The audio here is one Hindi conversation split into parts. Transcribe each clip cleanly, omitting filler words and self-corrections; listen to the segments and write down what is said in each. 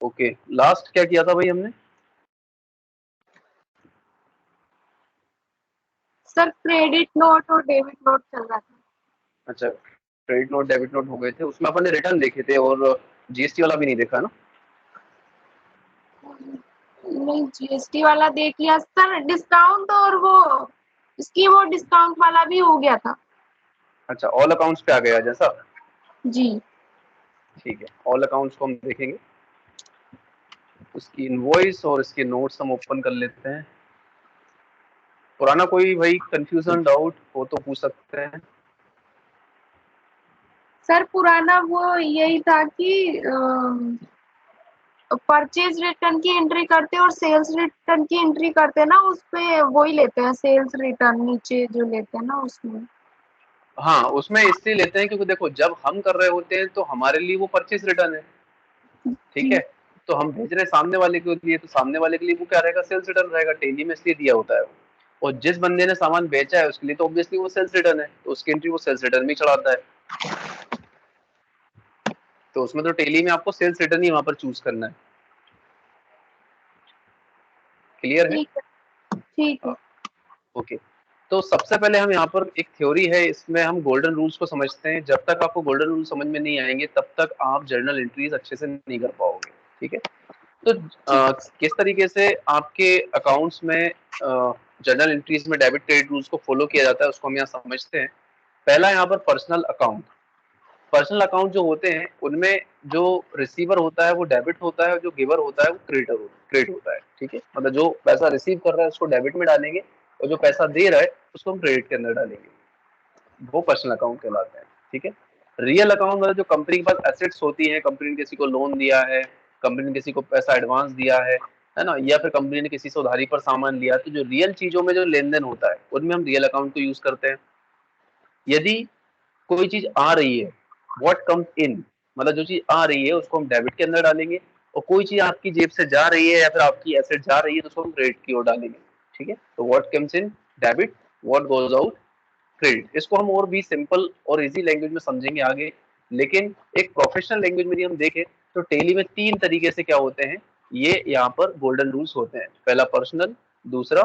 ओके, लास्ट क्या किया था भाई हमने? सर क्रेडिट नोट और डेबिट नोट चल रहा था। अच्छा, क्रेडिट नोट डेबिट नोट हो गए थे, उसमें अपन ने रिटर्न देखे थे और जीएसटी वाला भी नहीं देखा ना? नहीं, जीएसटी वाला देख लिया सर, डिस्काउंट और वो इसकी वो डिस्काउंट वाला भी हो गया था। अच्छा, ऑल अकाउंट्स पे आ गया जैसा। जी। ठीक है, ऑल अकाउंट्स को हम देखेंगे, उसकी इनवॉइस और इसके नोट्स हम ओपन कर लेते हैं। पुराना कोई भाई कंफ्यूजन डाउट हो तो पूछ सकते हैं। सर पुराना वो यही था कि परचेज रिटर्न की एंट्री करते और सेल्स रिटर्न की एंट्री करते ना, उस पे वही लेते हैं, सेल्स रिटर्न नीचे जो लेते हैं ना उसमें। हाँ, उसमें इसलिए लेते हैं क्योंकि देखो जब हम कर रहे होते हैं तो हमारे लिए वो परचेज रिटर्न है, ठीक है। जी। तो हम भेज रहे हैं सामने वाले के लिए, तो सामने वाले के लिए वो क्या रहेगा, सेल्स रिटर्न रहेगा, टेली में इसलिए दिया होता है वो। और जिस बंदे ने सामान बेचा है उसके लिए तो ऑब्वियसली वो सेल्स रिटर्न है, तो उसकी एंट्री वो सेल्स रिटर्न में चढ़ाता है। तो उसमें तो टेली में आपको सेल्स रिटर्न ही वहां पर चूज करना है। क्लियर है? ठीक है। ठीक है। ओके। तो सबसे पहले हम यहाँ पर एक थ्योरी है, इसमें हम गोल्डन रूल्स को समझते हैं। जब तक आपको गोल्डन रूल समझ में नहीं आएंगे तब तक आप जर्नल एंट्रीज अच्छे से नहीं कर पाओगे, ठीक है। तो ठीक। किस तरीके से आपके अकाउंट्स में जर्नल एंट्रीज में डेबिट क्रेडिट रूल्स को फॉलो किया जाता है उसको हम यहाँ समझते हैं। पहला यहाँ पर पर्सनल अकाउंट। पर्सनल अकाउंट जो होते हैं उनमें जो रिसीवर होता है वो डेबिट होता है और जो गिवर होता है वो क्रेडिट होता है, ठीक है। मतलब जो पैसा रिसीव कर रहा है उसको डेबिट में डालेंगे और जो पैसा दे रहा है उसको हम क्रेडिट के अंदर डालेंगे, वो पर्सनल अकाउंट कहलाते हैं, ठीक है। रियल अकाउंट मतलब जो कंपनी के पास एसेट्स होती है, कंपनी ने किसी को लोन दिया है, कंपनी ने किसी को पैसा एडवांस दिया है ना, या फिर कंपनी ने किसी से उधारी पर सामान लिया, तो जो रियल चीजों में जो लेन देन होता है उनमें हम रियल अकाउंट को यूज करते हैं। यदि कोई चीज आ रही है, व्हाट कम्स इन, मतलब जो चीज आ रही है उसको हम डेबिट के अंदर डालेंगे, और कोई चीज आपकी जेब से जा रही है या फिर आपकी एसेट जा रही है तो उसको हम क्रेडिट की ओर डालेंगे, ठीक है। तो what comes in debit, what goes out credit. इसको हम और भी सिंपल और इजी लैंग्वेज में समझेंगे आगे, लेकिन एक प्रोफेशनल लैंग्वेज में यदि हम देखें तो टेली में तीन तरीके से क्या होते हैं, ये यहाँ पर गोल्डन रूल्स होते हैं। पहला पर्सनल, दूसरा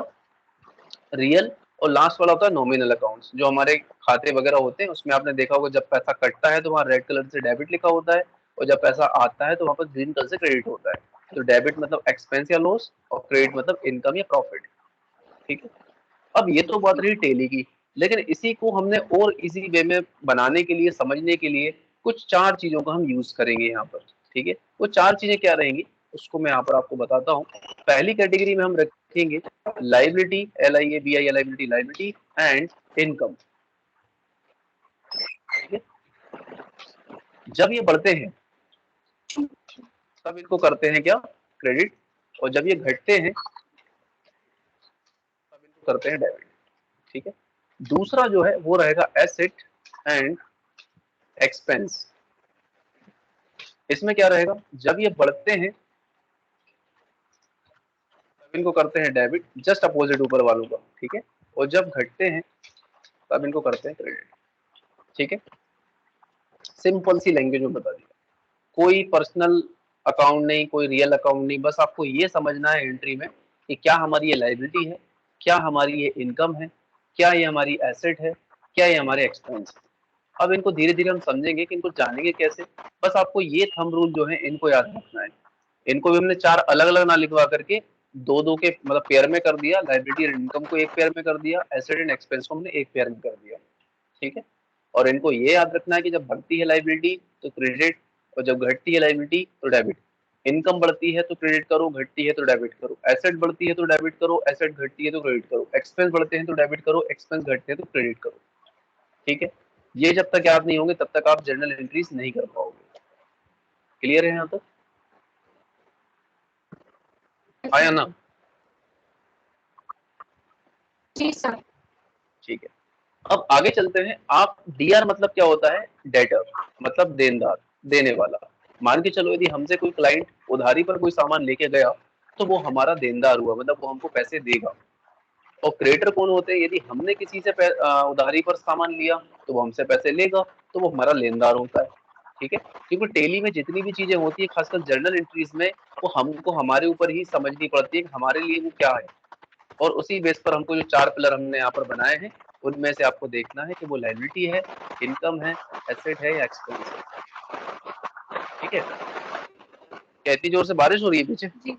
रियल, और लास्ट वाला होता है नॉमिनल अकाउंट्स। जो हमारे खाते वगैरह होते हैं उसमें आपने देखा होगा जब पैसा कटता है तो वहाँ रेड कलर से डेबिट लिखा होता है, और जब पैसा आता है तो वहाँ पर ग्रीन कलर से क्रेडिट होता है। तो डेबिट मतलब एक्सपेंस या लॉस, और क्रेडिट मतलब इनकम या प्रॉफिट, ठीक है। अब ये तो बात रही टेली की, लेकिन इसी को हमने और इजी वे में बनाने के लिए, समझने के लिए कुछ चार चीजों का हम यूज करेंगे यहाँ पर, ठीक है। वो चार चीजें क्या रहेंगी उसको मैं यहाँ पर आपको बताता हूँ। पहली कैटेगरी में हम रखेंगे liability, LIABI, liability, liability and income, ठीक है। जब ये बढ़ते हैं तब इनको करते हैं क्या, क्रेडिट, और जब ये घटते हैं तब इनको करते हैं डेबिट, ठीक है। दूसरा जो है वो रहेगा एसेट एंड एक्सपेंस। इसमें क्या रहेगा, जब ये बढ़ते हैं तब इनको करते हैं डेबिट, जस्ट अपोजिट ऊपर वालों का, ठीक है। और जब घटते हैं तब इनको करते हैं क्रेडिट, ठीक है। सिंपल सी लैंग्वेज में बता दिया। कोई पर्सनल अकाउंट नहीं, कोई रियल अकाउंट नहीं, बस आपको ये समझना है एंट्री में कि क्या हमारी ये लाइबिलिटी है, क्या हमारी ये इनकम है, क्या ये हमारी एसेट है, क्या ये हमारे एक्सपेंस है। अब इनको धीरे धीरे हम समझेंगे कि इनको जानेंगे कैसे। बस आपको ये थंब रूल जो है इनको याद रखना है। इनको भी हमने चार अलग अलग ना लिखवा करके दो दो के मतलब पेयर में कर दिया, लाइबिलिटी एंड इनकम को एक पेयर में कर दिया, एसेट एंड एक्सपेंस को हमने एक पेयर में कर दिया, ठीक है। और इनको ये याद रखना है कि जब बढ़ती है लाइबिलिटी तो क्रेडिट, और जब घटती है लाइबिलिटी तो डेबिट। इनकम बढ़ती है तो क्रेडिट करो, घटती है तो डेबिट करो। एसेट बढ़ती है तो डेबिट करो, एसेट घटती है तो क्रेडिट करो। एक्सपेंस बढ़ते हैं तो डेबिट करो, एक्सपेंस घटते हैं तो क्रेडिट करो, ठीक है। ये जब तक याद नहीं होंगे तब तक आप जर्नल एंट्रीज नहीं कर पाओगे। क्लियर है यहाँ तक, आया ना? जी सर। ठीक है। अब आगे चलते हैं। आप डीआर मतलब क्या होता है, डेटर, मतलब देनदार, देने वाला। मान के चलो यदि हमसे कोई क्लाइंट उधारी पर कोई सामान लेके गया तो वो हमारा देनदार हुआ, मतलब वो हमको पैसे देगा। और क्रेडिटर कौन होते हैं, यदि हमने किसी से उधारी पर सामान लिया तो वो हमसे पैसे लेगा, तो वो हमारा लेनदार होता है। ठीक है, क्योंकि टेली में जितनी भी चीजें होती है खासकर जर्नल एंट्रीज में, वो हमको हमारे ऊपर ही समझनी पड़ती है कि हमारे लिए वो क्या है, और उसी बेस पर हमको जो 4 पिलर हमने यहाँ पर बनाए हैं उनमें से आपको देखना है कि वो लायबिलिटी है, इनकम है, एसेट है या एक्सपेंस है। ठीक है, क्या इतनी जोर से बारिश हो रही है पीछे? जी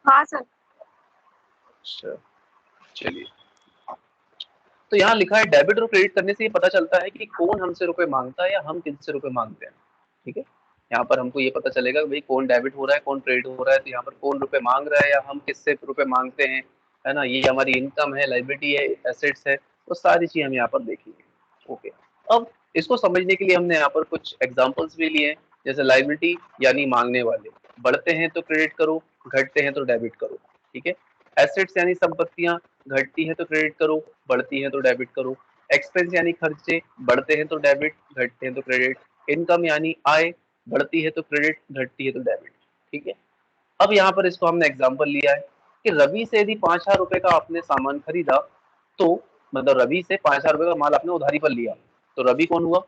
हाँ सर। अच्छा चलिए, तो यहाँ लिखा है डेबिट और क्रेडिट करने से ये पता चलता है कि कौन हमसे रुपए मांगता है या हम किससे रुपए मांगते हैं। ठीक है, यहाँ पर हमको ये पता चलेगा कि भाई कौन डेबिट हो रहा है कौन क्रेडिट हो रहा है, तो यहाँ पर कौन रुपए मांग रहा है या हम किससे रुपए मांगते हैं, है ना, ये हमारी इनकम है, लाइबिलिटी है, एसेट्स है, वो सारी चीज हम यहाँ पर देखेंगे। ओके, अब इसको समझने के लिए हमने यहाँ पर कुछ एग्जाम्पल्स भी लिए हैं, जैसे लाइबिलिटी यानी मांगने वाले, बढ़ते हैं तो क्रेडिट करो, घटते हैं तो डेबिट करो। ठीक है, एसेट्स यानी संपत्तियां, घटती है तो क्रेडिट करो, बढ़ती है तो डेबिट करो। एक्सपेंस यानी खर्चे, बढ़ते हैं तो डेबिट, घटते हैं तो क्रेडिट। इनकम यानी आय, बढ़ती है तो क्रेडिट, घटती है तो डेबिट। ठीक है, अब यहाँ पर इसको हमने एग्जांपल लिया है कि रवि से यदि 5,000 रुपए का आपने सामान खरीदा, तो मतलब रवि से 5,000 रुपए का माल आपने उधारी पर लिया, तो रवि कौन हुआ?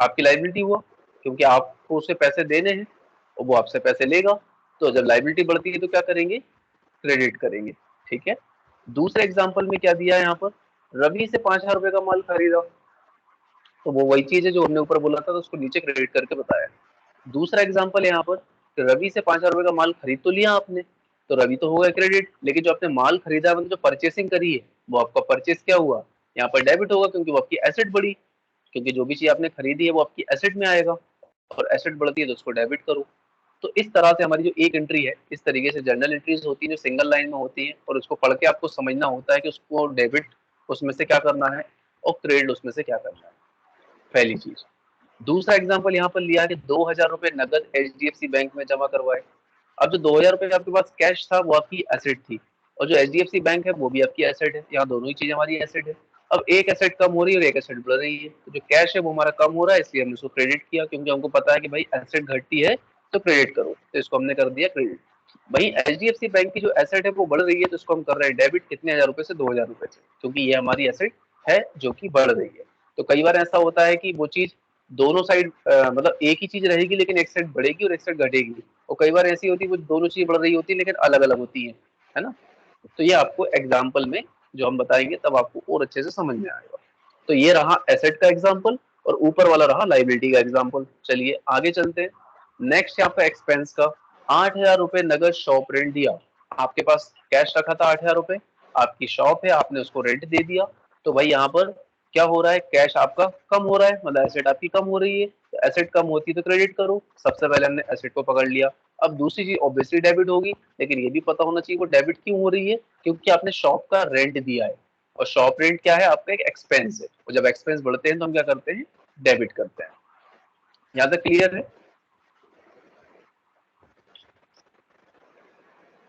आपकी लाइबिलिटी हुआ, क्योंकि आपको उसे पैसे देने हैं और वो आपसे पैसे लेगा। तो जब लाइबिलिटी बढ़ती है तो क्या करेंगे? क्रेडिट करेंगे। ठीक है, दूसरे एग्जाम्पल में क्या दिया है यहाँ पर, रवि से 5,000 रुपए का माल खरीदा, तो वो वही चीज है जो हमने ऊपर बोला था, तो उसको नीचे क्रेडिट करके बताया। दूसरा एग्जाम्पल है यहाँ पर कि रवि से 5,000 रुपए का माल खरीद तो लिया आपने, तो रवि तो हो गया क्रेडिट, लेकिन जो आपने माल खरीदा मतलब जो परचेसिंग करी है वो आपका परचेस क्या हुआ, यहाँ पर डेबिट होगा, क्योंकि वो आपकी एसेट बढ़ी, क्योंकि जो भी चीज आपने खरीदी है वो आपकी एसेट में आएगा, और एसेट बढ़ती है तो उसको डेबिट करो। तो इस तरह से हमारी जो एक एंट्री है, इस तरीके से जर्नल एंट्रीज होती है जो सिंगल लाइन में होती है, और उसको पढ़ के आपको समझना होता है कि उसको डेबिट उसमें से क्या करना है और क्रेडिट उसमें से क्या करना है, पहली चीज। दूसरा एग्जांपल यहाँ पर लिया है कि 2,000 रुपए नगद एचडीएफसी बैंक में जमा करवाए। अब जो 2,000 रुपए आपके पास कैश था वो आपकी एसेट थी, और जो एचडीएफसी बैंक है वो भी आपकी एसेट है, यहाँ दोनों ही चीज हमारी एसेट है। अब एक एसेट कम हो रही है और एक एसेट बढ़ रही है, तो जो कैश है वो हमारा कम हो रहा है, इसलिए हमने उसको क्रेडिट किया, क्योंकि हमको पता है कि भाई एसेट घटती है तो क्रेडिट करो, तो इसको हमने कर दिया क्रेडिट। वहीं एचडीएफसी बैंक की जो एसेट है वो बढ़ रही है, तो इसको हम कर रहे हैं डेबिट, कितने हजार रुपए से? 2,000 रुपए से, क्योंकि ये हमारी एसेट है जो कि बढ़ रही है। तो कई बार ऐसा होता है कि वो चीज दोनों साइड मतलब एक ही चीज रहेगी लेकिन एक साइड बढ़ेगी और एक साइड घटेगी, और कई बार ऐसी होती है वो दोनों चीज बढ़ रही होती है लेकिन अलग अलग होती है ना। तो ये आपको एग्जाम्पल में जो हम बताएंगे तब आपको और अच्छे से समझ में आएगा। तो ये रहा एसेट का एग्जाम्पल, और ऊपर वाला रहा लाइबिलिटी का एग्जाम्पल। चलिए आगे चलते हैं। नेक्स्ट है आपका एक्सपेंस का। 8,000 रुपए नगद शॉप रेंट दिया, आपके पास कैश रखा था 8,000 रुपए, आपकी शॉप है, आपने उसको रेंट दे दिया, तो भाई यहाँ पर क्या हो रहा है, कैश आपका कम हो रहा है, मतलब एसेट आपकी कम हो रही है, तो एसेट कम होती है तो क्रेडिट करो, सबसे पहले हमने एसेट को पकड़ लिया। अब दूसरी चीज ऑब्वियसली डेबिट होगी, लेकिन ये भी पता होना चाहिए वो डेबिट क्यों हो रही है, क्योंकि आपने शॉप का रेंट दिया है, और शॉप रेंट क्या है, आपका एक एक्सपेंस है, और जब एक्सपेंस बढ़ते हैं तो हम क्या करते हैं, डेबिट करते हैं। यहाँ तक क्लियर है?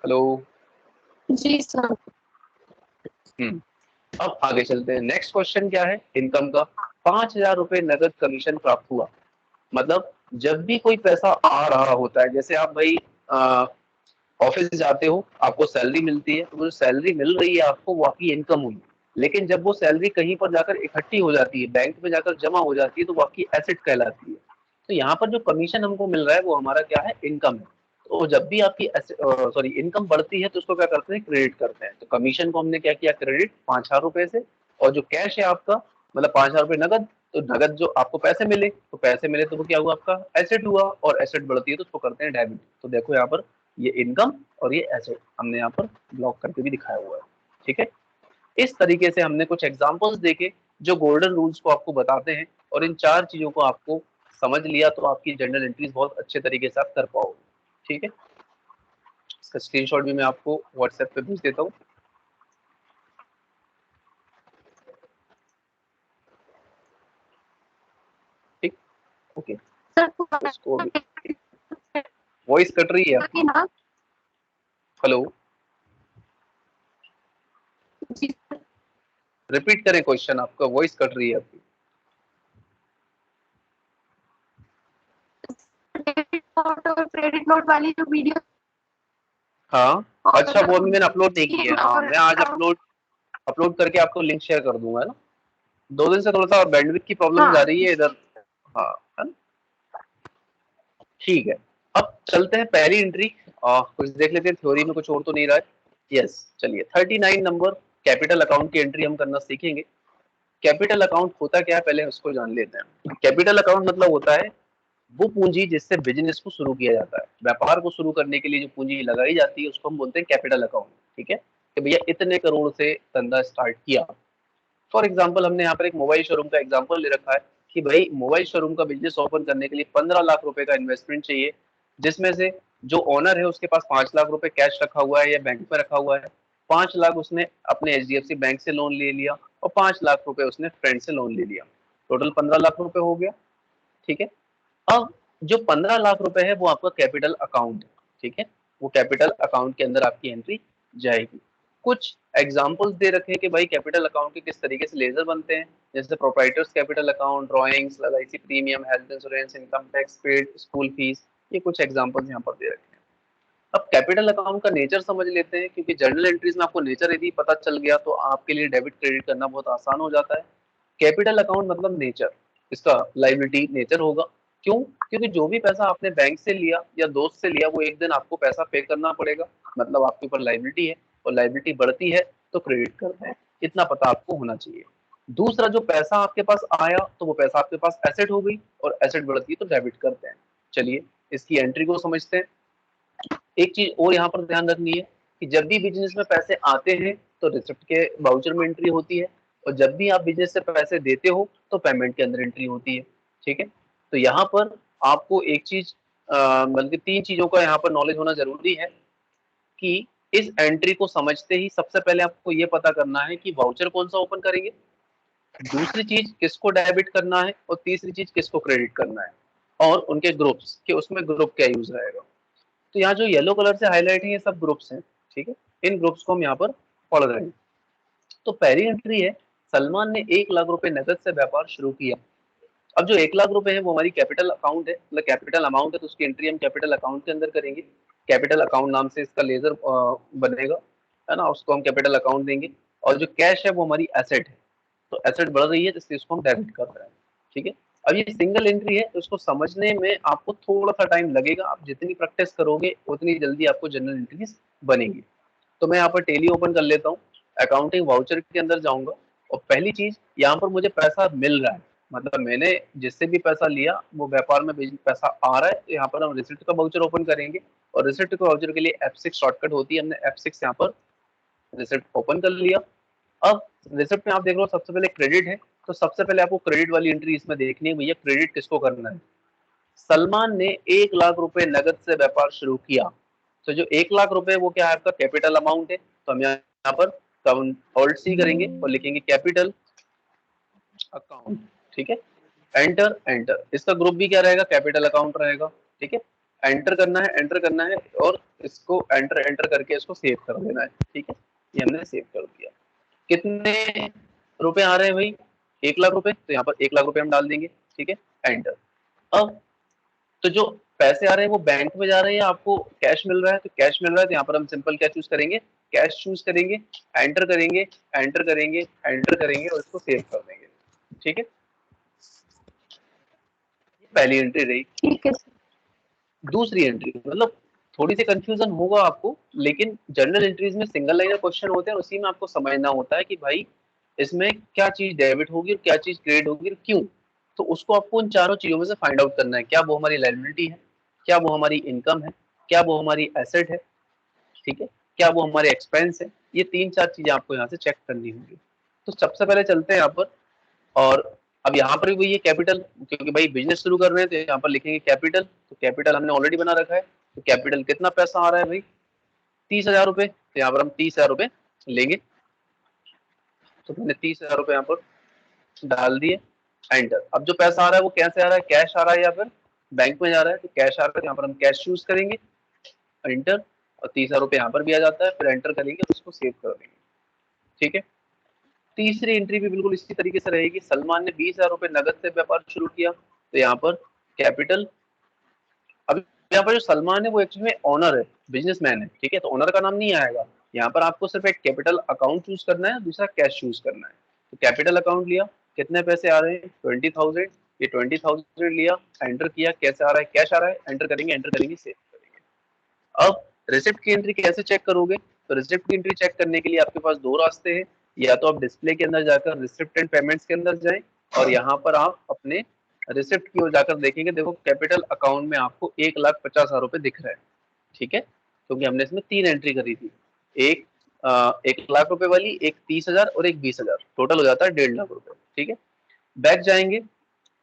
हेलो। जी सर। अब आगे चलते हैं। नेक्स्ट क्वेश्चन क्या है, इनकम का। 5,000 रुपए नगद कमीशन प्राप्त हुआ, मतलब जब भी कोई पैसा आ रहा होता है, जैसे आप भाई ऑफिस जाते हो, आपको सैलरी मिलती है, तो वो जो सैलरी मिल रही है आपको वो आपकी इनकम हुई, लेकिन जब वो सैलरी कहीं पर जाकर इकट्ठी हो जाती है, बैंक में जाकर जमा हो जाती है, तो वो आपकी एसेट कहलाती है। तो यहाँ पर जो कमीशन हमको मिल रहा है वो हमारा क्या है, इनकम है। तो जब भी आपकी सॉरी इनकम बढ़ती है तो उसको क्या करते हैं, क्रेडिट करते हैं। तो कमीशन को हमने क्या किया, क्रेडिट 5,000 रुपए से, और जो कैश है आपका मतलब 5,000 रुपए नगद, तो नगद जो आपको पैसे मिले, तो पैसे मिले तो वो क्या हुआ, आपका एसेट हुआ, और एसेट बढ़ती है तो उसको करते हैं डेबिट। तो देखो यहाँ पर ये इनकम और ये एसेट हमने यहाँ पर ब्लॉक करके भी दिखाया हुआ है। ठीक है, इस तरीके से हमने कुछ एग्जांपल्स देखे जो गोल्डन रूल्स को आपको बताते हैं, और इन 4 चीजों को आपको समझ लिया तो आपकी जर्नल एंट्रीज बहुत अच्छे तरीके से आप कर पाओगे। ठीक है, इसका स्क्रीनशॉट भी मैं आपको व्हाट्सएप पे भेज देता हूँ। ठीक, ओके। सर इसको भी वॉइस कट रही है आपकी। ना। हेलो, जी सर। रिपीट करें क्वेश्चन, आपका वॉइस कट रही है आपकी। डेबिट नोट और क्रेडिट नोट वाली जो वीडियो हाँ, और अच्छा वो अभी मैंने अपलोड नहीं की है। हाँ, और मैं आज अपलोड अपलोड करके आपको लिंक शेयर कर दूंगा, है ना। 2 दिन से थोड़ा सा बैंडविड्थ की प्रॉब्लम आ हाँ रही है इधर, हाँ, है ना? ठीक है, अब चलते हैं पहली एंट्री। कुछ देख लेते हैं थ्योरी में कुछ और तो नहीं रहा है। यस, चलिए 39 नंबर कैपिटल अकाउंट की एंट्री हम करना सीखेंगे। कैपिटल अकाउंट होता क्या है पहले उसको जान लेते हैं। कैपिटल अकाउंट मतलब होता है वो पूंजी जिससे बिजनेस को शुरू किया जाता है, व्यापार को शुरू करने के लिए जो पूंजी लगाई जाती है उसको हम बोलते हैं कैपिटल अकाउंट। ठीक है, कि भैया इतने करोड़ से धंधा स्टार्ट किया। फॉर एग्जाम्पल हमने यहाँ पर एक मोबाइल शोरूम का एग्जाम्पल ले रखा है कि भाई मोबाइल शोरूम का बिजनेस ओपन करने के लिए 15 लाख रुपए का इन्वेस्टमेंट चाहिए, जिसमें से जो ओनर है उसके पास 5 लाख रुपए कैश रखा हुआ है या बैंक में रखा हुआ है, 5 लाख उसने अपने HDFC बैंक से लोन ले लिया और 5 लाख रुपए उसने फ्रेंड से लोन ले लिया, टोटल 15 लाख रुपए हो गया। ठीक है, अब जो 15 लाख रुपए है वो आपका कैपिटल अकाउंट है। ठीक है, वो कैपिटल अकाउंट के अंदर आपकी एंट्री जाएगी। कुछ एग्जांपल्स दे रखे हैं कि भाई कैपिटल अकाउंट के किस तरीके से लेजर बनते हैं, जैसे proprietors capital account, drawings, LIC premium, health insurance, income tax paid, school fees, ये कुछ एग्जांपल्स यहाँ पर दे रखे हैं। अब कैपिटल अकाउंट का नेचर समझ लेते हैं, क्योंकि जर्नल एंट्रीज में आपको नेचर यदि पता चल गया तो आपके लिए डेबिट क्रेडिट करना बहुत आसान हो जाता है। कैपिटल अकाउंट मतलब नेचर, इसका लाइबिलिटी नेचर होगा। क्यों? क्योंकि जो भी पैसा आपने बैंक से लिया या दोस्त से लिया वो एक दिन आपको पैसा पे करना पड़ेगा, मतलब आपके ऊपर लाइबिलिटी है, और लाइबिलिटी बढ़ती है तो क्रेडिट करते हैं, इतना पता आपको होना चाहिए। दूसरा, जो पैसा आपके पास आया तो वो पैसा आपके पास एसेट हो गई, और एसेट बढ़ती है तो डेबिट करते हैं। चलिए इसकी एंट्री को समझते हैं। एक चीज और यहाँ पर ध्यान रखनी है कि जब भी बिजनेस में पैसे आते हैं तो रिसिप्ट के वाउचर में एंट्री होती है, और जब भी आप बिजनेस से पैसे देते हो तो पेमेंट के अंदर एंट्री होती है। ठीक है, तो यहाँ पर आपको एक चीज बल्कि तीन चीजों का यहाँ पर नॉलेज होना जरूरी है कि इस एंट्री को समझते ही सबसे पहले आपको ये पता करना है कि वाउचर कौन सा ओपन करेंगे, दूसरी चीज किसको डेबिट करना है, और तीसरी चीज किसको क्रेडिट करना है, और उनके ग्रुप्स कि उसमें ग्रुप क्या यूज रहेगा। तो यहाँ जो येलो कलर से हाईलाइट है ये सब ग्रुप्स हैं। ठीक है, इन ग्रुप्स को हम यहाँ पर पढ़ रहे हैं। तो पहली एंट्री है, सलमान ने 1 लाख रुपए नकद से व्यापार शुरू किया। अब जो 1 लाख रुपए है वो हमारी कैपिटल अकाउंट है, मतलब कैपिटल अमाउंट है, तो उसकी एंट्री हम कैपिटल अकाउंट के अंदर करेंगे। कैपिटल अकाउंट नाम से इसका लेजर बनेगा, है ना, उसको हम कैपिटल अकाउंट देंगे। और जो कैश है वो हमारी एसेट है, तो एसेट बढ़ रही है जिससे इसको हम डेबिट कर रहे हैं। ठीक है, अब ये सिंगल एंट्री है तो इसको समझने में आपको थोड़ा सा टाइम लगेगा, आप जितनी प्रैक्टिस करोगे उतनी जल्दी आपको जनरल एंट्रीज बनेगी। तो मैं यहाँ पर टेली ओपन कर लेता हूँ, अकाउंटिंग वाउचर के अंदर जाऊंगा, और पहली चीज यहाँ पर मुझे पैसा मिल रहा है, मतलब मैंने जिससे भी पैसा लिया वो व्यापार में पैसा आ रहा है, तो यहाँ पर हम रिसिप्ट का वाउचर ओपन करेंगे। और रिसिप्ट के वाउचर के लिए F6 शॉर्टकट होती है, हमने F6 यहाँ पर रिसिप्ट ओपन कर लिया। अब रिसिप्ट में आप देख रहे हो सबसे पहले क्रेडिट है, तो सबसे पहले आपको क्रेडिट वाली एंट्री इसमें देखनी है, भैया क्रेडिट किसको करना है। सलमान ने 1 लाख रुपए नगद से व्यापार शुरू किया, तो जो 1 लाख रुपए वो क्या है आपका कैपिटल अमाउंट है, तो हम यहाँ पर ऑल्ट सी करेंगे और लिखेंगे कैपिटल अकाउंट। ठीक है, एंटर एंटर, इसका ग्रुप भी क्या रहेगा, कैपिटल अकाउंट रहेगा। ठीक है, एंटर करना है, एंटर करना है, और इसको एंटर एंटर करके इसको सेव कर देना है। ठीक है, ये हमने सेव कर दिया। कितने रुपए आ रहे हैं भाई, 1 लाख रुपए, तो यहाँ पर 1 लाख रुपए हम डाल देंगे। ठीक है, एंटर। अब तो जो पैसे आ रहे हैं वो बैंक में जा रहे हैं, आपको कैश मिल रहा है, तो कैश मिल रहा है तो यहाँ पर हम सिंपल क्या चूज करेंगे, कैश चूज करेंगे, एंटर करेंगे, एंटर करेंगे, एंटर करेंगे, और इसको सेव कर देंगे। ठीक है, ये पहली एंट्री रही। ठीक है सर। दूसरी एंट्री मतलब थोड़ी सी कंफ्यूजन होगा आपको, लेकिन जनरल एंट्रीज में सिंगल लाइनर क्वेश्चन होते हैं, उसी में आपको समझना होता है कि भाई इसमें क्या चीज डेबिट होगी और क्या चीज क्रेडिट होगी और क्यों। तो उसको आपको उन चारों चीजों में से फाइंड आउट करना है, क्या वो हमारी लायबिलिटी है, क्या वो हमारी इनकम है, क्या वो हमारी एसेट है। ठीक है, क्या वो हमारे एक्सपेंस है। ये तीन चार चीजें आपको यहाँ से चेक करनी होंगी। तो सबसे पहले चलते हैं यहाँ पर, और अब यहाँ पर भी ये कैपिटल, क्योंकि भाई बिजनेस शुरू कर रहे हैं तो यहाँ पर लिखेंगे कैपिटल, तो कैपिटल हमने ऑलरेडी बना रखा है, तो कैपिटल कितना पैसा आ रहा है भाई, 30,000 रुपए, तो यहाँ पर हम 30,000 रुपए लेंगे। तो मैंने 30,000 रुपए यहाँ पर डाल दिए, एंटर। अब जो पैसा आ रहा है वो कैसे आ रहा है, कैश आ रहा है या फिर बैंक में जा रहा है, तो कैश आ रहा है, यहाँ पर हम कैश चूज करेंगे, एंटर। और 30,000 रुपए यहाँ पर भी आ जाता है, फिर एंटर करेंगे, उसको सेव कर देंगे। ठीक है, तीसरी एंट्री भी बिल्कुल इसी तरीके से रहेगी, सलमान ने 20,000 रुपए नगद से व्यापार शुरू किया, तो यहाँ पर कैपिटल। अब यहाँ पर जो सलमान है वो एक्चुअली में ओनर है, बिजनेसमैन है। ठीक है, तो ओनर का नाम नहीं आएगा यहाँ पर, आपको सिर्फ एक कैपिटल अकाउंट चूज करना है, दूसरा कैश चूज करना है। तो कैपिटल अकाउंट लिया, कितने पैसे आ रहे हैं, 20,000, ये 20,000 लिया, एंटर किया, कैसे आ रहा है, कैश आ रहा है, एंटर करेंगे, सेव करेंगे। अब रिसिप्ट की एंट्री कैसे चेक करोगे? तो रिसिप्ट की एंट्री चेक करने के लिए आपके पास दो रास्ते हैं। या तो आप डिस्प्ले के अंदर जाकर रिसिप्ट एंड पेमेंट्स के अंदर जाएं और यहाँ पर आप अपने रिसिप्ट की ओर जाकर देखेंगे, देखो कैपिटल अकाउंट में आपको 1,50,000 रुपए दिख रहा है, ठीक है, क्योंकि हमने इसमें 3 एंट्री करी थी, एक 1,00,000 रुपए वाली, एक 30,000 और एक 20,000, टोटल हो जाता है 1,50,000 रुपए, ठीक है। बैक जाएंगे,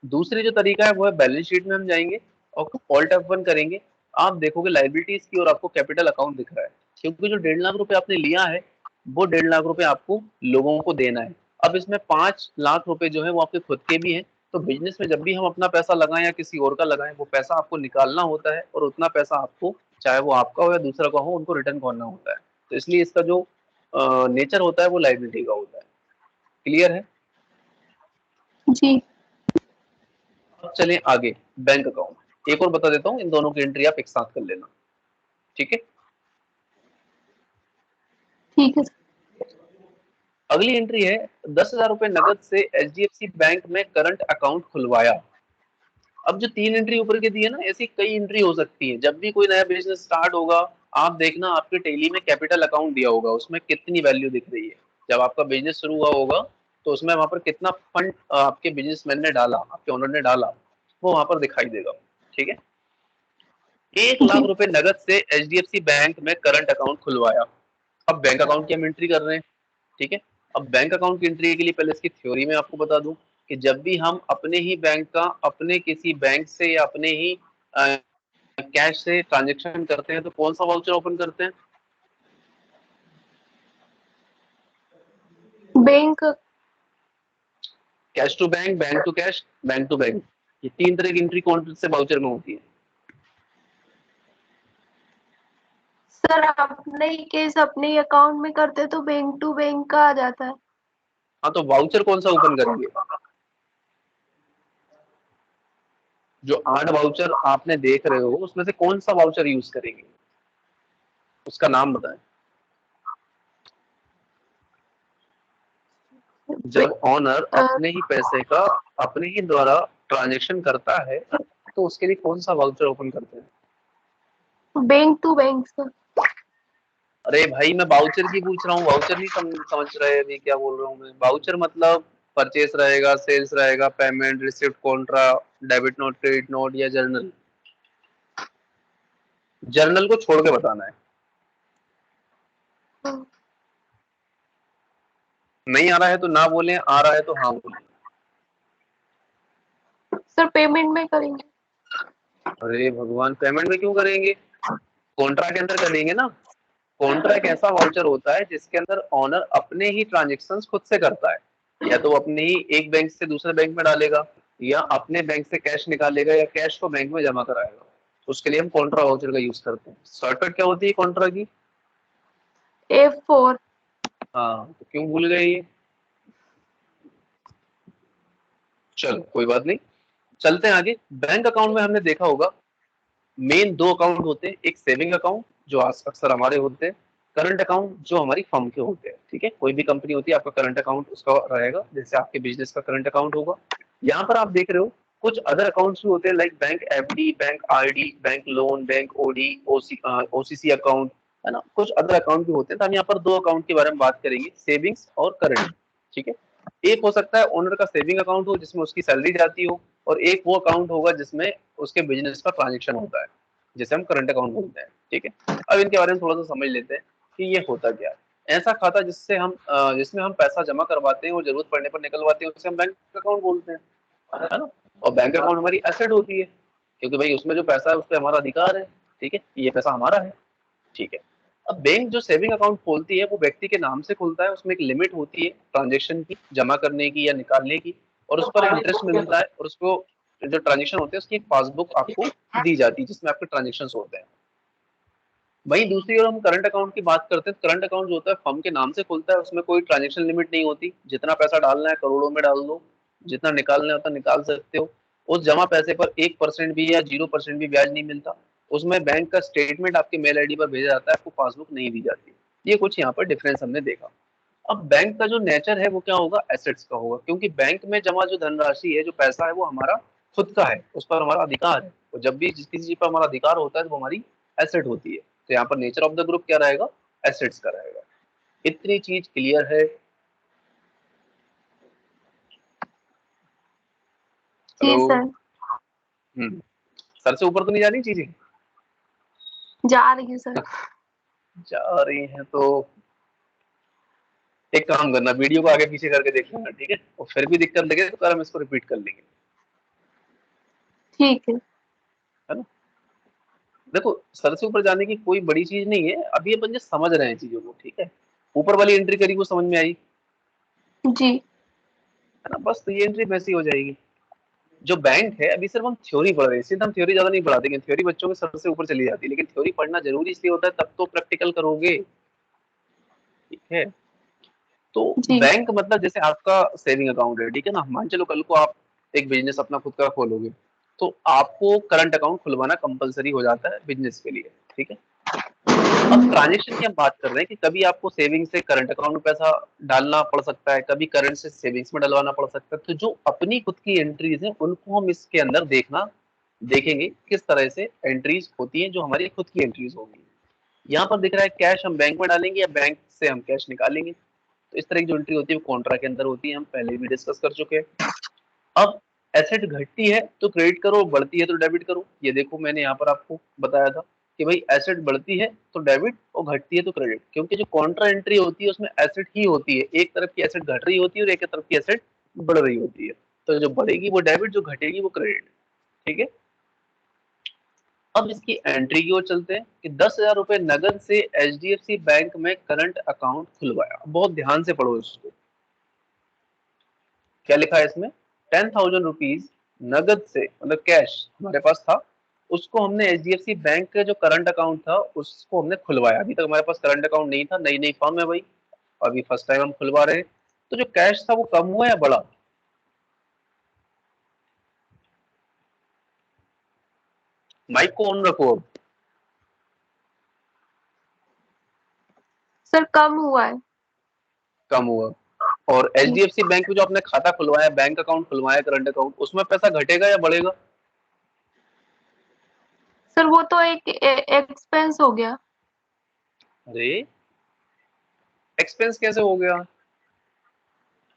दूसरी जो तरीका है वो है बैलेंस शीट में हम जाएंगे और ऑल्ट F1 करेंगे। आप देखोगे लाइबिलिटीज की और आपको कैपिटल अकाउंट दिख रहा है, क्योंकि जो 1,50,000 रुपए आपने लिया है वो 1,50,000 रुपए आपको लोगों को देना है। अब इसमें 5,00,000 रुपए जो है वो आपके खुद के भी हैं। तो बिजनेस में जब भी हम अपना पैसा लगाएं या किसी और का लगाएं, वो पैसा आपको निकालना होता है और उतना पैसा आपको, चाहे वो आपका हो या दूसरा का हो, उनको रिटर्न करना होता है। तो इसलिए इसका जो नेचर होता है वो लाइबिलिटी का होता है। क्लियर है? जी। अब चलें आगे, बैंक अकाउंट। एक और बता देता हूँ, इन दोनों की एंट्री आप एक साथ कर लेना, ठीक है। ठीक है। अगली एंट्री है 10,000 रुपए नगद से HDFC बैंक में करंट अकाउंट खुलवाया। अब जो 3 एंट्री ऊपर के दिए ना, ऐसी कई एंट्री हो सकती है। जब भी कोई नया बिजनेस स्टार्ट होगा, आप देखना आपके टेली में कैपिटल अकाउंट दिया होगा, उसमें कितनी वैल्यू दिख रही है। जब आपका बिजनेस शुरू हुआ होगा तो उसमें वहां पर कितना फंड आपके बिजनेसमैन ने डाला, आपके ओनर ने डाला, वो वहां पर दिखाई देगा, ठीक है। 1,00,000 जी। रुपए नगद से HDFC बैंक में करंट अकाउंट खुलवाया। अब बैंक अकाउंट की हम एंट्री कर रहे हैं, ठीक है। अब बैंक अकाउंट की एंट्री के लिए पहले इसकी थ्योरी में आपको बता दूं कि जब भी हम अपने ही बैंक का अपने किसी बैंक से या अपने ही कैश से ट्रांजेक्शन करते हैं तो कौन सा वाउचर ओपन करते हैं? Bank. Cash to bank, bank to cash, bank to bank, ये 3 तरह की एंट्री कौन से वाउचर में होती है? सर अपने ही केस अपने ही अकाउंट में करते तो बैंक टू बैंक का आ जाता है। हाँ, तो वाउचर कौन सा ओपन करेंगे? जो 8 वाउचर आपने देख रहे हो उसमें से कौन सा वाउचर यूज करेंगे, उसका नाम बताएं। जब ऑनर अपने ही पैसे का अपने ही द्वारा ट्रांजेक्शन करता है तो उसके लिए कौन सा वाउचर ओपन करते हैं? Bank to bank sir. अरे भाई, मैं वाउचर की पूछ रहा हूँ, वाउचर नहीं समझ रहे अभी क्या बोल रहा हूँ मैं? वाउचर मतलब परचेस रहेगा, सेल्स रहेगा, payment, receipt, Contra, debit note, credit note या जर्नल। जर्नल को छोड़ के बताना है। नहीं आ रहा है तो ना बोलें, आ रहा है तो हाँ बोलें। सर पेमेंट में करेंगे। अरे भगवान, पेमेंट में क्यों करेंगे? कॉन्ट्रा के अंदर करेंगे ना। कॉन्ट्रा एक ऐसा वाउचर होता है जिसके अंदर ऑनर अपने ही ट्रांजेक्शंस खुद से करता है। या तो अपने ही एक बैंक से दूसरे बैंक में डालेगा, या अपने बैंक से कैश निकालेगा, या कैश को बैंक में जमा कराएगा। उसके लिए हम कॉन्ट्रा वाउचर का यूज करते हैं। शॉर्टकट क्या होती है कॉन्ट्रा की? F4। हाँ, तो क्यों भूल गए ये? चलो कोई बात नहीं, चलते हैं आगे। बैंक अकाउंट में हमने देखा होगा मेन 2 अकाउंट होते हैं, एक सेविंग अकाउंट जो अक्सर हमारे होते हैं, करंट अकाउंट जो हमारी फर्म के होते हैं, ठीक है। कोई भी कंपनी होती है, आपका करंट अकाउंट उसका रहेगा, जैसे आपके बिजनेस का करंट अकाउंट होगा। यहाँ पर आप देख रहे हो कुछ अदर अकाउंट्स भी होते हैं, like bank FD, bank RD, bank loan, bank OD, OCC account, है ना। कुछ अदर अकाउंट भी होते हैं। तो हम यहाँ पर 2 अकाउंट के बारे में बात करेंगे, सेविंग्स और करंट, ठीक है। एक हो सकता है ओनर का सेविंग अकाउंट हो जिसमें उसकी सैलरी जाती हो, और एक वो अकाउंट होगा जिसमें उसके बिजनेस का ट्रांजेक्शन होता है, जिसे हम करंट अकाउंट बोलते हैं, ठीक है। अब इनके बारे में थोड़ा सा समझ लेते हैं कि ये होता क्या है। ऐसा खाता जिसमें हम पैसा जमा करवाते हैं और जरूरत पड़ने पर निकलवाते हैं, उसे हम बैंक अकाउंट बोलते हैं, है ना। और बैंक अकाउंट हमारी एसेट होती है, क्योंकि भाई उसमें जो पैसा है उस पर हमारा अधिकार है, ठीक है, ये पैसा हमारा है, ठीक है। अब बैंक जो सेविंग अकाउंट खोलती है वो व्यक्ति के नाम से खुलता है। उसमें एक लिमिट होती है ट्रांजेक्शन की, जमा करने की या निकालने की, और उस पर इंटरेस्ट मिलता है, और उसको जो ट्रांजेक्शन होते हैं उसकी एक पासबुक आपको दी जाती है जिसमें आपके ट्रांजेक्शन होते हैं। वहीं दूसरी ओर हम करंट अकाउंट की बात करते हैं। करंट अकाउंट जो होता है फर्म के नाम से खुलता है, उसमें कोई ट्रांजेक्शन लिमिट नहीं होती। जितना पैसा डालना है करोड़ों में डाल दो, जितना निकालना होता निकाल सकते हो। उस जमा पैसे पर 1% भी या 0% भी ब्याज नहीं मिलता। उसमें बैंक का स्टेटमेंट आपके मेल ID पर भेजा जाता है, आपको पासबुक नहीं दी जाती। ये कुछ यहाँ पर डिफरेंस हमने देखा। अब बैंक का जो नेचर है वो क्या होगा, एसेट्स का होगा, क्योंकि बैंक में जमा जो धनराशि है, जो पैसा है, वो हमारा खुद का है, उस पर हमारा अधिकार है। तो जब भी किसी चीज पर हमारा अधिकार होता है तो वो हमारी एसेट होती है। तो यहाँ पर नेचर ऑफ द ग्रुप क्या रहेगा, एसेट्स का रहेगा। इतनी चीज क्लियर है? जी हेलो। सर। सर से ऊपर तो नहीं जा रही चीजें? जा रही है सर। जा रही हैं तो एक काम करना, वीडियो को आगे पीछे करके देख लेना, ठीक है? और फिर भी दिक्कत लगे तो कल हम इसको रिपीट कर लेंगे, ठीक है। है ना? देखो, सर से ऊपर जाने की कोई बड़ी चीज नहीं है, अभी अपन जो समझ रहे हैं चीजों को, ठीक है? ऊपर वाली एंट्री करी वो समझ में आई, जी। है ना? बस तो ये एंट्री वैसी हो जाएगी। जो बैंक है, अभी सिर्फ हम थ्योरी पढ़ रहे हैं, सिर्फ हम थ्योरी ज्यादा नहीं पढ़ाते, थ्योरी बच्चों के सर से ऊपर चली जाती है, लेकिन थ्योरी पढ़ना जरूरी इसलिए होता है, तब तो प्रैक्टिकल करोगे, ठीक है? तो जी। बैंक मतलब जैसे आपका सेविंग अकाउंट है, ठीक है ना? मान चलो कल को आप एक बिजनेस अपना खुद का खोलोगे, तो आपको करंट अकाउंट खुलवाना कंपलसरी हो जाता है बिजनेस के लिए, ठीक है? अब ट्रांजेक्शन की हम बात कर रहे हैं कि कभी आपको सेविंग से करंट अकाउंट में पैसा डालना पड़ सकता है, कभी करंट से सेविंग्स में डलवाना पड़ सकता है। तो जो अपनी खुद की एंट्रीज हैं, उनको हम इसके अंदर देखेंगे किस तरह से एंट्रीज होती हैं, जो हमारी खुद की एंट्रीज होंगी। यहाँ पर दिख रहा है कैश हम बैंक में डालेंगे या बैंक से हम कैश निकालेंगे। तो इस तरह की जो एंट्री होती है वो कॉन्ट्रा के अंदर होती है, हम पहले भी डिस्कस कर चुके हैं। अब एसेट घटती है तो क्रेडिट करो, बढ़ती है तो डेबिट करो। ये देखो, मैंने यहाँ पर आपको बताया था कि भाई एसेट बढ़ती है तो डेबिट और घटती है तो क्रेडिट, क्योंकि जो कॉन्ट्रा एंट्री होती है उसमें एसेट ही होती है, एक तरफ की एसेट घट रही होती है और एक तरफ की एसेट बढ़ रही होती है। तो जो बढ़ेगी वो डेबिट, जो घटेगी वो क्रेडिट, ठीक है? अब इसकी एंट्री की ओर चलते हैं कि 10,000 रुपए नगद से एचडीएफसी बैंक में करंट अकाउंट खुलवाया। बहुत ध्यान से पढ़ो इसको, क्या लिखा है इसमें? 10,000 रुपीज नगद से, मतलब कैश हमारे पास था, उसको हमने एचडीएफसी बैंक का जो करंट अकाउंट था उसको हमने खुलवाया। अभी तक हमारे पास करंट अकाउंट नहीं था, नई नई फर्म है भाई, अभी फर्स्ट टाइम हम खुलवा रहे हैं। तो जो कैश था वो कम हुआ या बढ़ा? माइक को ऑन रखो अब। सर कम हुआ है। कम हुआ। और जी। एचडीएफसी बैंक में जो आपने खाता खुलवाया, बैंक अकाउंट खुलवाया, करंट अकाउंट, उसमें पैसा घटेगा या बढ़ेगा? सर वो तो एक एक्सपेंस हो गया। अरे, एक्सपेंस कैसे हो गया?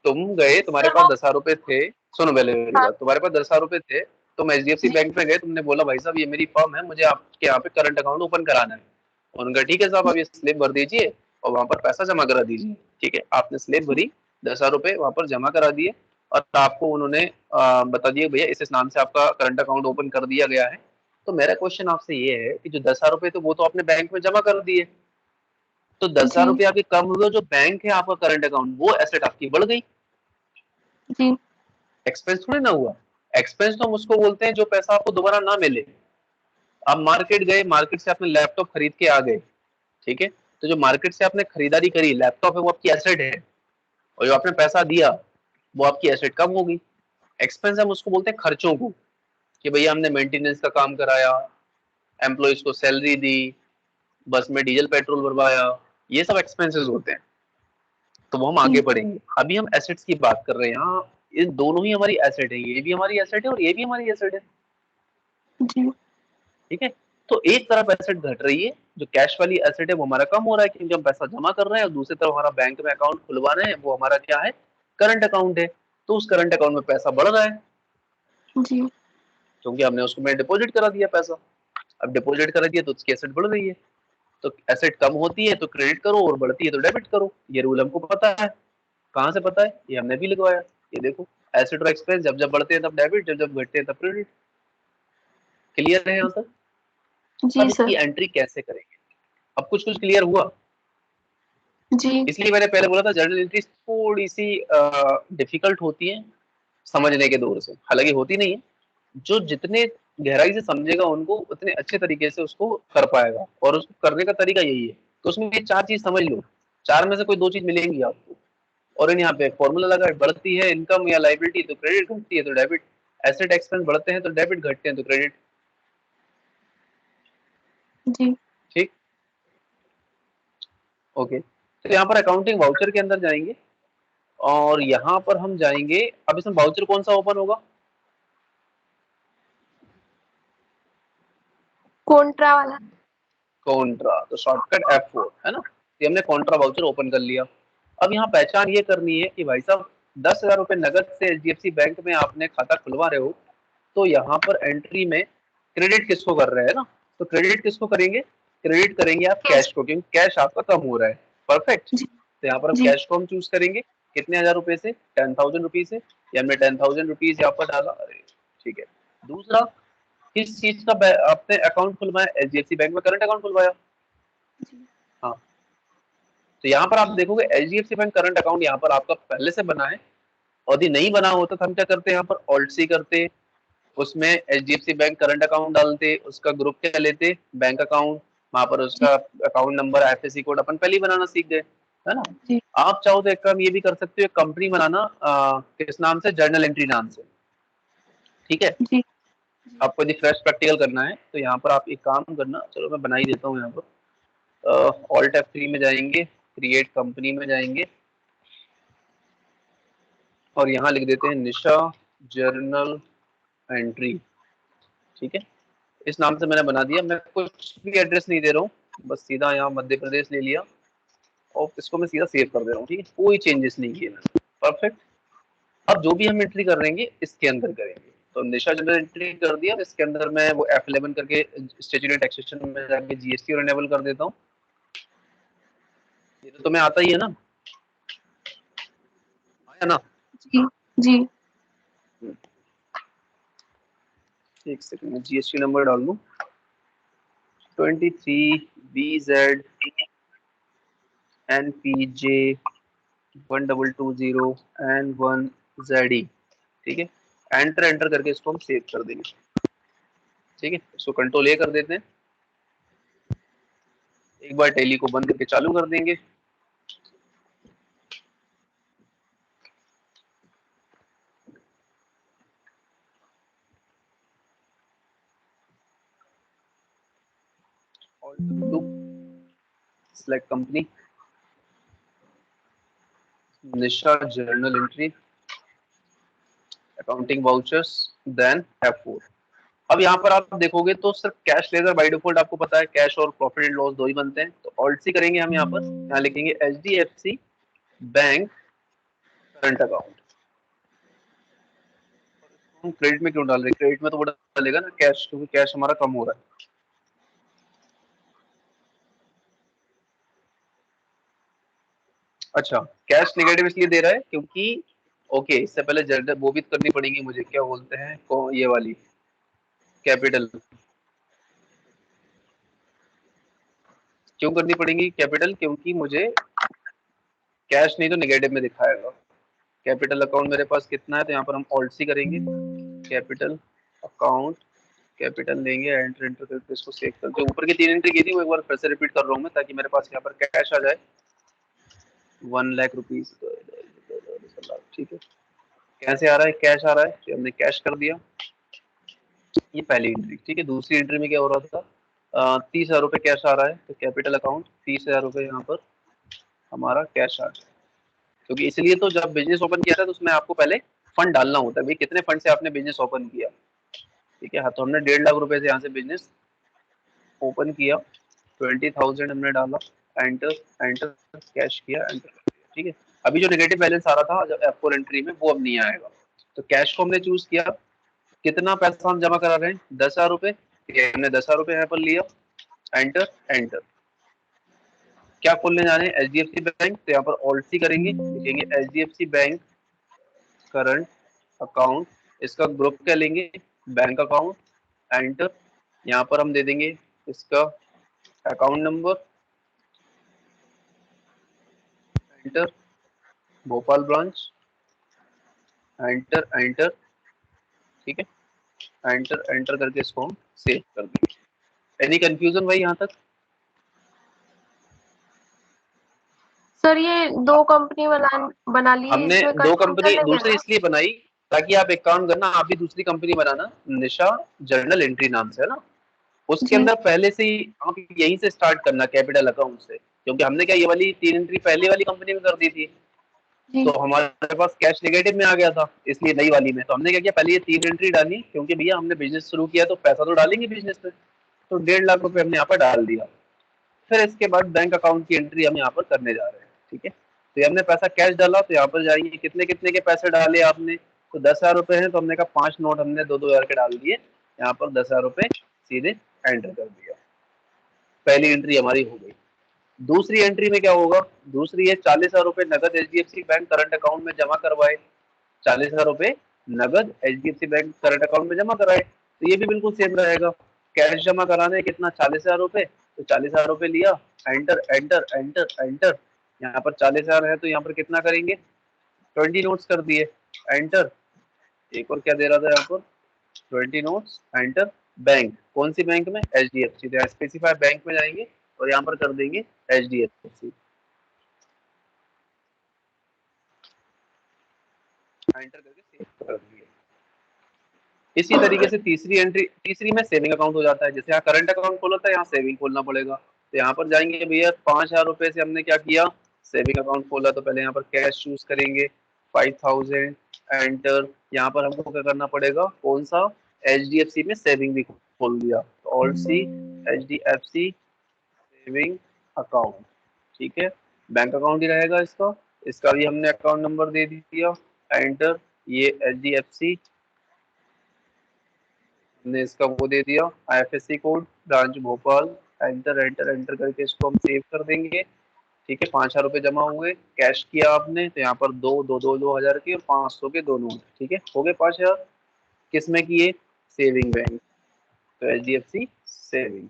तुम गए, तुम्हारे सर पास वो 10,000 रुपए थे। सुनो पहले मेरी हाँ। बात, तुम्हारे पास 10,000 रुपए थे, तुम एचडीएफसी जी। बैंक में गए, तुमने बोला भाई साहब ये मेरी फर्म है, मुझे आपके यहाँ पे करंट अकाउंट ओपन कराना है। उन्होंने कहा ठीक है साहब, आप ये स्लिप भर दीजिए और वहां पर पैसा जमा करा दीजिए, ठीक है? आपने स्लिप भरी, 10,000 रुपए वहां पर जमा करा दिए, और आपको उन्होंने बता दिया भैया इस नाम से आपका करंट अकाउंट ओपन कर दिया गया है। तो मेरा क्वेश्चन आपसे ये है कि जो 10,000 रुपए थे वो तो आपने बैंक में जमा कर दिए, तो दस जी। हजार रुपये आपके कम हुए, जो बैंक है आपका करंट अकाउंट, वो एसेट आपकी बढ़ गई। जी। एक्सपेंस थोड़ी ना हुआ। एक्सपेंस तो हम उसको बोलते हैं जो पैसा आपको दोबारा ना मिले। आप मार्केट गए, मार्केट से आपने लैपटॉप खरीद के आ गए, ठीक है? तो जो मार्केट से आपने खरीदारी करी, लैपटॉप है, वो आपकी एसेट है, और जो आपने पैसा दिया वो आपकी एसेट कम होगी। एक्सपेंस हम उसको बोलते हैं खर्चों को, कि भैया हमने मेंटेनेंस का काम कराया, एम्प्लॉयज को सैलरी दी, बस में डीजल पेट्रोल भरवाया, ये सब एक्सपेंसेस होते हैं। तो वो हम आगे जी। बढ़ेंगे, अभी हम एसेट्स की बात कर रहे हैं। यहाँ ये दोनों ही हमारी एसेट है, ये भी हमारी एसेट है और ये भी हमारी एसेट है, जी। ठीक है? तो एक तरफ एसेट घट रही है, जो कैश वाली एसेट है वो हमारा कम हो रहा है क्योंकि हम पैसा जमा कर रहे हैं, और दूसरी तरफ हमारा बैंक में अकाउंट खुलवा रहे हैं, वो हमारा क्या है? करंट अकाउंट है। तो उस करंट अकाउंट में पैसा बढ़ रहा है जी। क्योंकि हमने उसको में डिपॉजिट करा दिया पैसा। अब डिपॉजिट करा दिया तो उसकी एसेट बढ़ रही है। तो एसेट कम होती है तो क्रेडिट करो और बढ़ती है तो डेबिट करो, ये रूल हमको पता है। कहाँ से पता है? ये हमने भी लिखवाया। ये देखो, एसेट और एक्सपेंस जब जब बढ़ते हैं तब डेबिट, जब जब घटते हैं तब क्रेडिट। क्लियर है यहाँ तक? जी अब सर। इसकी एंट्री कैसे करेंगे? अब कुछ कुछ क्लियर हुआ? जी। इसलिए मैंने पहले बोला था जर्नल एंट्रीज थोड़ी सी डिफिकल्ट होती है समझने के दौर से, हालांकि होती नहीं है। जो जितने गहराई से समझेगा उनको उतने अच्छे तरीके से उसको कर पाएगा, और उसको करने का तरीका यही है। तो उसमें ये चार चीज समझ लो, चार में से कोई दो चीज मिलेंगी आपको। और इन यहाँ पे फॉर्मूला लगा है, बढ़ती है इनकम या लाइबिलिटी तो क्रेडिट, घटती है तो डेबिट। एसेट एक्सपेंस बढ़ते हैं तो डेबिट, घटते हैं तो क्रेडिट। जी। ठीक, ओके। तो यहाँ पर अकाउंटिंग वाउचर के अंदर जाएंगे और यहाँ पर हम जाएंगे। अब इसमें वाउचर कौन सा ओपन होगा? कॉन्ट्रा वाला। कॉन्ट्रा, तो शॉर्टकट F4 है ना। तो हमने कॉन्ट्रा वाउचर ओपन कर लिया। अब यहाँ पहचान ये करनी है कि भाई साहब 10,000 रुपए नगद से HDFC बैंक में आपने खाता खुलवा रहे हो, तो यहाँ पर एंट्री में क्रेडिट किसको कर रहे हैं ना, तो क्रेडिट किसको करेंगे? क्रेडिट करेंगे आप कैश को, क्योंकि कैश आपका कम हो रहा है। परफेक्ट। जी तो यहाँ पर हम जी कैश को हम चूज करेंगे। कितने हजार रुपए से? 10,000 रुपीज से। ये हमने 10,000 रुपीज यहाँ पर डाला। अरे ठीक है। दूसरा, किस चीज का आपने अकाउंट खुलवाया? HDFC बैंक में करंट अकाउंट खुलवाया। हाँ, तो यहाँ पर आप देखोगे HDFC बैंक करंट अकाउंट यहाँ पर आपका पहले से बना है। और यदि नहीं बना होता तो हम क्या करते हैं, यहाँ पर ऑल्ट सी करते, उसमें HDFC बैंक करंट अकाउंट डालते, उसका ग्रुप क्या लेते, बैंक अकाउंट, वहां पर उसका अकाउंट नंबर IFSC कोड अपन पहले ही बनाना सीख गए, है ना। जी आप चाहो तो एक काम ये भी कर सकते हो, एक कंपनी बनाना किस नाम से? जर्नल एंट्री नाम से। ठीक है। जी आपको यदि फ्रेश प्रैक्टिकल करना है तो यहाँ पर आप एक काम करना, चलो मैं बना ही देता हूँ। यहाँ पर ऑल्ट F3 में जाएंगे, क्रिएट कंपनी में जाएंगे और यहाँ लिख देते हैं निशा जर्नल एंट्री। ठीक है, इस नाम से मैंने बना दिया। मैं कुछ भी एड्रेस नहीं दे रहा हूँ, बस सीधा यहाँ मध्य प्रदेश ले लिया और इसको मैं सीधा सेव कर दे रहा हूँ। ठीक है, कोई चेंजेस नहीं किए मैंने। परफेक्ट। अब जो भी हम एंट्री कर रहेंगे इसके अंदर करेंगे। तो निशा जनरल एंट्री कर दिया, इसके अंदर मैं वो F11 करके स्टेट्यूटरी टैक्सेशन में जाके GST और इनेबल कर देता हूँ। ये तो तुम्हें आता ही है ना, आया ना? जी जी एक सेकंड में GST नंबर डाल दूँ। 23BZ NPJ 1220 N1ZE। ठीक है, एंटर एंटर करके इसको हम सेव कर देंगे। ठीक है, इसको कंट्रोल A कर देते हैं। एक बार टैली को बंद करके चालू कर देंगे। Select company, Nisha journal entry, accounting vouchers, then F4। अब यहाँ पर आप देखोगे तो सिर्फ कैश लेजर बाय डिफॉल्ट आपको पता है कैश और प्रॉफिट एंड लॉस दो ही बनते हैं। तो ऑल्ट सी करेंगे हम, यहाँ लिखेंगे HDFC बैंक करंट अकाउंट। हम क्रेडिट में क्यों डाल रहे हैं? क्रेडिट में तो वो डालेगा ना कैश, क्योंकि कैश हमारा कम हो रहा है। अच्छा, कैश नेगेटिव इसलिए दे रहा है क्योंकि ओके, इससे पहले जर्नल वो भी करनी पड़ेगी मुझे, क्या बोलते हैं ये वाली कैपिटल। क्यों करनी पड़ेगी कैपिटल? क्योंकि मुझे कैश नहीं तो नेगेटिव में दिखाएगा। कैपिटल अकाउंट मेरे पास कितना है, तो यहाँ पर हम ऑल्ट सी करेंगे, कैपिटल अकाउंट, कैपिटल लेंगे, एंटर एंटर करके इसको सेव कर। जो ऊपर की 3 एंट्री की थी वो एक बार फिर से रिपीट कर रहा हूँ मैं, ताकि मेरे पास यहाँ पर कैश आ जाए 1 लाख रुपीज। ठीक है, कैसे आ रहा है? कैश आ रहा है, तो हमने कैश कर दिया। ये पहली एंट्री। ठीक है, दूसरी एंट्री में क्या हो रहा था? 30,000 रुपये कैश आ रहा है, तो कैपिटल अकाउंट 30,000 रुपये यहाँ पर हमारा कैश आ जाए। क्योंकि इसलिए तो जब बिजनेस ओपन किया था तो उसमें आपको पहले फंड डालना होता है, भाई कितने फंड से आपने बिजनेस ओपन किया। ठीक है, हाँ, तो हमने 1.5 लाख रुपए से यहाँ से बिजनेस ओपन किया, 20,000 हमने डाला, एंटर एंटर, कैश किया, एंटर कर दिया। ठीक है, अभी जो नेगेटिव बैलेंस आ रहा था जब F4 एंट्री में, वो अब नहीं आएगा। तो कैश को हमने चूज किया। कितना पैसा हम जमा करा रहे हैं? 10,000 रुपए। हमने 10,000 रुपए यहाँ पर लिया, एंटर एंटर। क्या खोलने जा रहे हैं? HDFC bank. तो यहाँ पर ऑल्ट सी करेंगे, लिखेंगे HDFC बैंक करंट अकाउंट, इसका ग्रुप क्या लेंगे? Bank account, enter. यहाँ पर हम दे देंगे इसका account number, enter, Bhopal branch, enter enter. ठीक है, एंटर एंटर करके इसको हम सेव कर देंगे। एनी कंफ्यूजन भाई यहाँ तक? सर, ये दो कंपनी बना ली है, हमने इसमें दो कंपनी कंफ्यूजन नहीं है दूसरी ना? इसलिए बनाई ताकि आप एक काम करना, आप भी दूसरी कंपनी बनाना, निशा जर्नल एंट्री नाम से, है ना। उसके जी अंदर पहले से ही आप यहीं से स्टार्ट करना, कैपिटल अकाउंट से। क्योंकि हमने क्या ये वाली 3 एंट्री पहले वाली कंपनी में कर दी थी, जी। तो हमारे पास कैश नेगेटिव में आ गया था, इसलिए नई वाली में तो हमने क्या किया, पहले ये 3 एंट्री डाली, क्योंकि भैया हमने बिजनेस शुरू किया तो पैसा तो डालेंगे बिजनेस में, तो 1.5 लाख रुपए हमने यहाँ पर डाल दिया। फिर इसके बाद बैंक अकाउंट की एंट्री हम यहाँ पर करने जा रहे हैं, ठीक है। तो ये हमने पैसा कैश डाला, तो यहाँ पर जाएंगे कितने कितने के पैसे डाले आपने, तो 10,000 रुपए हैं, तो हमने कहा 5 नोट हमने 2-2 हजार के डाल दिए, यहाँ पर 10,000 रुपए सीधे एंटर कर दिया। पहली एंट्री हमारी हो गई। दूसरी एंट्री में क्या होगा, दूसरी है 40,000 रुपए नगद एचडीएफसी बैंक करंट अकाउंट में जमा करवाए। 40,000 रुपए नगद एचडीएफसी बैंक करंट अकाउंट में जमा कराए, तो ये भी बिल्कुल सेम रहेगा। कैश जमा कराने कितना, 40,000 रुपए, तो 40,000 रुपए लिया, एंटर एंटर एंटर एंटर, यहाँ पर 40,000 है तो यहाँ पर कितना करेंगे, 20 नोट्स कर दिए, एंटर। एक और क्या दे रहा था यहाँ पर, 20 नोट्स, एंटर। बैंक कौन सी बैंक में, एचडीएफसी, तो स्पेसिफाई बैंक में जाएंगे और यहाँ पर कर देंगे एचडीएफसी, एंटर करके सेव कर दिए। इसी तरीके से तीसरी एंट्री, तीसरी में सेविंग अकाउंट हो जाता है, जैसे यहाँ करंट अकाउंट खोला था, यहाँ सेविंग खोलना पड़ेगा, तो यहाँ पर जाएंगे भैया 5,000 रुपए से हमने क्या किया, सेविंग अकाउंट खोला, तो पहले यहाँ पर कैश चूज करेंगे 5,000, एंटर। यहाँ पर हमको क्या करना पड़ेगा, कौन सा, एचडीएफसी में सेविंग भी खोल दिया, तो alt C HDFC saving account, ठीक है। बैंक अकाउंट ही रहेगा इसका, इसका भी हमने अकाउंट नंबर दे दिया, एंटर। ये एचडीएफसी हमने इसका वो दे दिया, IFSC code, branch Bhopal, enter enter enter करके इसको हम सेव कर देंगे, ठीक है। 5,000 रुपए जमा हुए, कैश किया आपने, तो यहाँ पर 2 हजार के और 500 के दोनों, ठीक है, हो गए 5,000। किस में किए, सेविंग बैंक, तो एचडीएफसी सेविंग।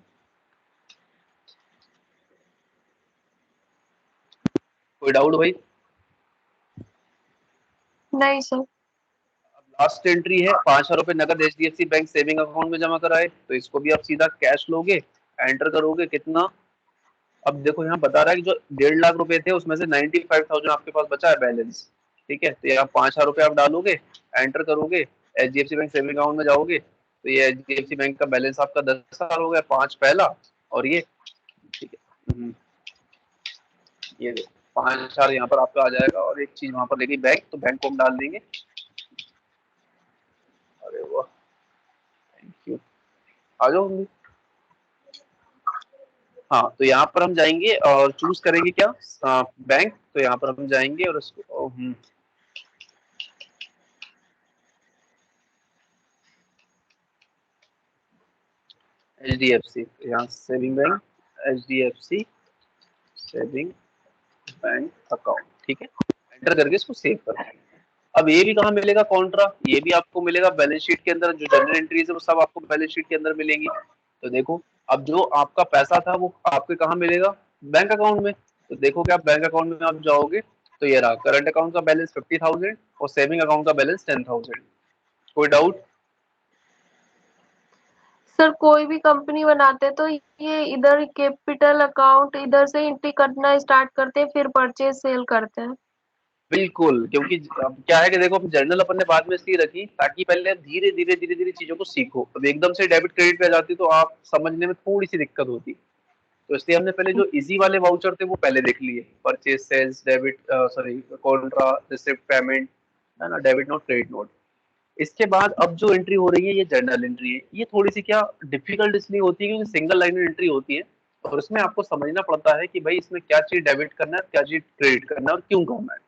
कोई डाउट भाई? नहीं सर। लास्ट एंट्री है 5,000 रुपए नगद एचडीएफसी बैंक सेविंग अकाउंट में जमा कराए, तो इसको भी आप सीधा कैश लोगे, एंटर करोगे, कितना, अब देखो यहाँ बता रहा है कि जो 1.5 लाख रुपए थे उसमें से 95,000 आपके पास बचा है बैलेंस, ठीक है। तो यहाँ 5,000 रुपए आप डालोगे, एंटर करोगे, एचडीएफसी बैंक सेविंग अकाउंट में जाओगे, तो ये एचडीएफसी बैंक का बैलेंस आपका 10,000 हो गया, 5 पहला और ये, ठीक है। ये 5,000 यहाँ पर आपका आ जाएगा, और एक चीज वहां पर लेगी बैंक, तो बैंक को हम डाल देंगे। अरे वाह, थैंक यू, आ जाओ हम भी। हाँ, तो यहाँ पर हम जाएंगे और चूज करेंगे क्या, बैंक, तो यहाँ पर हम जाएंगे और उसको एचडीएफसी, यहाँ saving bank, HDFC saving bank account, ठीक है, एंटर करके इसको सेव कर देंगे। अब ये भी कहाँ मिलेगा कॉन्ट्रा, ये भी आपको मिलेगा बैलेंस शीट के अंदर, जो जनरल एंट्रीज है वो सब आपको बैलेंस शीट के अंदर मिलेंगी। तो देखो, अब जो आपका पैसा था वो आपके कहाँ मिलेगा, बैंक अकाउंट में। तो देखो कि आप बैंक अकाउंट में आप जाओगे, तो ये रहा, करंट अकाउंट का बैलेंस 50,000 और सेविंग अकाउंट का बैलेंस 10,000। कोई डाउट? सर कोई भी कंपनी बनाते हैं तो ये इधर कैपिटल अकाउंट इधर से एंट्री करना स्टार्ट करते हैं, फिर परचेज सेल करते हैं। बिल्कुल, क्योंकि अब क्या है कि देखो, जर्नल अपन ने बाद में इसलिए रखी ताकि पहले धीरे धीरे धीरे धीरे चीजों को सीखो। अब एकदम से डेबिट क्रेडिट पे आ जाती तो आप समझने में थोड़ी सी दिक्कत होती, तो इसलिए हमने पहले जो इजी वाले वाउचर थे वो पहले देख लिए, purchase, sales, debit, sorry, contra, receipt, payment, है ना, डेबिट नोट, क्रेडिट नोट। इसके बाद अब जो एंट्री हो रही है ये जर्नल एंट्री है। ये थोड़ी सी क्या डिफिकल्ट इसलिए होती है क्योंकि सिंगल लाइन एंट्री होती है, और इसमें आपको समझना पड़ता है कि भाई इसमें क्या चीज डेबिट करना है, क्या चीज क्रेडिट करना है और क्यों करना है,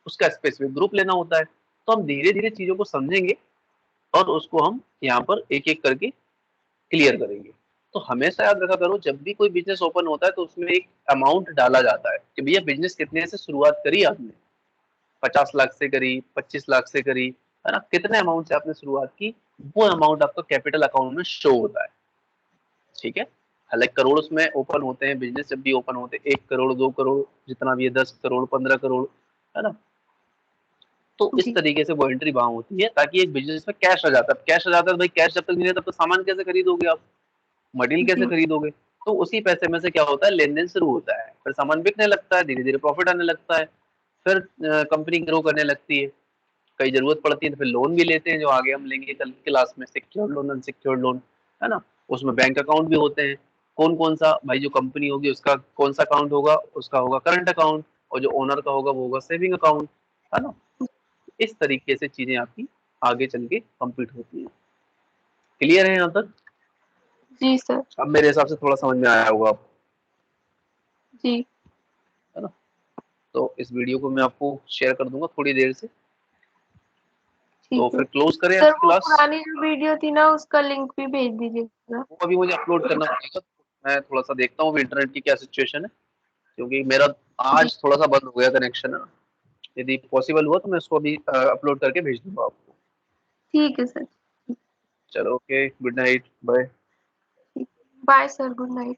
उसका स्पेसिफिक ग्रुप लेना होता है। तो हम धीरे धीरे चीजों को समझेंगे और उसको हम यहाँ पर एक एक करके क्लियर करेंगे। तो हमेशा याद रखा करो, जब भी कोई बिजनेस ओपन होता है तो उसमें एक अमाउंट डाला जाता है कि भैया बिजनेस कितने से शुरुआत करी आपने, 50 लाख से करी, 25 लाख से करी, है ना, कितने अमाउंट से आपने शुरुआत की, वो अमाउंट आपका कैपिटल अकाउंट में शो होता है, ठीक है। हालांकि करोड़ उसमें ओपन होते हैं, बिजनेस जब भी ओपन होते हैं 1 करोड़, 2 करोड़, जितना भी है, 10 करोड़, 15 करोड़, है ना। तो इस जी। तरीके से वो एंट्री वहां होती है ताकि एक बिजनेस में कैश आ जाता है, कैश आ जाता है, भाई कैश जब तक नहीं है तब तक सामान कैसे खरीदोगे आप, मटेरियल कैसे जी। खरीदोगे। तो उसी पैसे में से क्या होता है, लेन देन शुरू होता है, फिर सामान बिकने लगता है, धीरे धीरे प्रॉफिट आने लगता है, फिर कंपनी ग्रो करने लगती है, कई जरूरत पड़ती है तो फिर लोन भी लेते हैं, जो आगे हम लेंगे कल क्लास में, सिक्योर्ड लोन, अनसिक्योर्ड लोन, है ना। उसमें बैंक अकाउंट भी होते हैं, कौन कौन सा भाई, जो कंपनी होगी उसका कौन सा अकाउंट होगा, उसका होगा करंट अकाउंट, और जो ओनर का होगा वो होगा सेविंग अकाउंट, है ना। इस तरीके से चीजें आपकी आगे चल के कंप्लीट होती हैं। क्लियर है यहाँ तक? जी सर। अब मेरे हिसाब से थोड़ा समझ में आया होगा आपको, जी है ना। तो इस वीडियो को मैं आपको शेयर कर दूंगा थोड़ी देर से। ठीक तो है फिर क्लोज करें सर, आज वो क्लास। पुरानी जो वीडियो थी ना उसका लिंक भी भेज दीजिएगा। वो अभी मुझे अपलोड करना पड़ेगा, मैं थोड़ा सा देखता हूँ इंटरनेट की क्या सिचुएशन है, क्योंकि मेरा जी आज थोड़ा सा बंद हो गया कनेक्शन। यदि पॉसिबल हुआ तो मैं उसको अभी अपलोड करके भेज दूंगा आपको। ठीक है सर। चलो okay, good night, bye. Bye sir, good night.